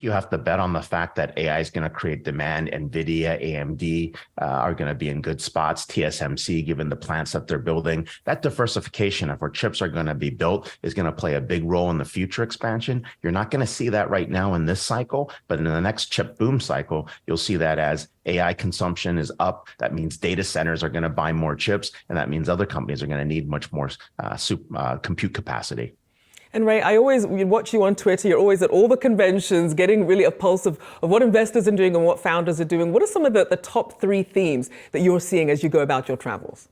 You have to bet on the fact that AI is going to create demand. NVIDIA, AMD are going to be in good spots. TSMC, given the plants that they're building, that diversification of where chips are going to be built is going to play a big role in the future expansion. You're not going to see that right now in this cycle, but in the next chip boom cycle, you'll see that as AI consumption is up. That means data centers are going to buy more chips, and that means other companies are going to need much more compute capacity. And Ray, I always watch you on Twitter. You're always at all the conventions, getting really a pulse of what investors are doing and what founders are doing. What are some of the top three themes that you're seeing as you go about your travels?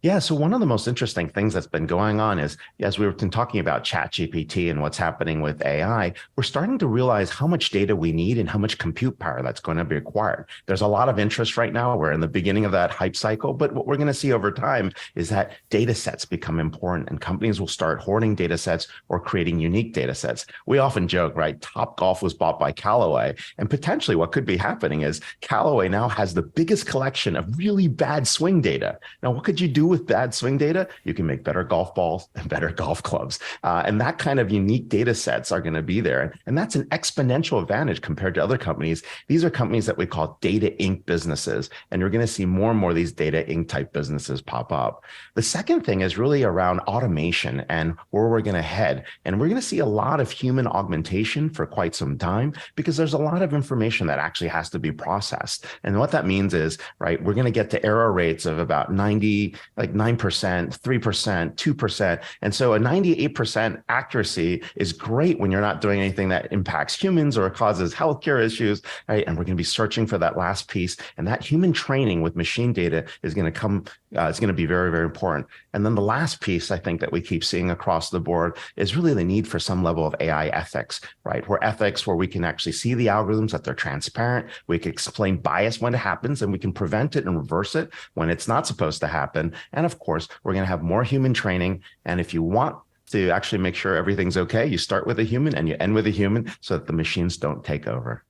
Yeah, so one of the most interesting things that's been going on is, as we've been talking about ChatGPT and what's happening with AI, we're starting to realize how much data we need and how much compute power that's going to be required. There's a lot of interest right now. We're in the beginning of that hype cycle, but what we're going to see over time is that data sets become important and companies will start hoarding data sets or creating unique data sets. We often joke, right? Topgolf was bought by Callaway, and potentially what could be happening is Callaway now has the biggest collection of really bad swing data. Now, what could you do with bad swing data? You can make better golf balls and better golf clubs. And that kind of unique data sets are going to be there. And that's an exponential advantage compared to other companies. These are companies that we call data Inc. businesses. And you're going to see more and more of these data Inc. type businesses pop up. The second thing is really around automation and where we're going to head. And we're going to see a lot of human augmentation for quite some time because there's a lot of information that actually has to be processed. And what that means is, right, we're going to get to error rates of about 9%, 3%, 2%. And so a 98% accuracy is great when you're not doing anything that impacts humans or causes healthcare issues, right? And we're going to be searching for that last piece. And that human training with machine data is going to come, it's going to be very, very important. And then the last piece I think that we keep seeing across the board is really the need for some level of AI ethics, right? Where we can actually see the algorithms, that they're transparent. We can explain bias when it happens, and we can prevent it and reverse it when it's not supposed to happen. And of course, we're going to have more human training. And if you want to actually make sure everything's okay, you start with a human and you end with a human so that the machines don't take over.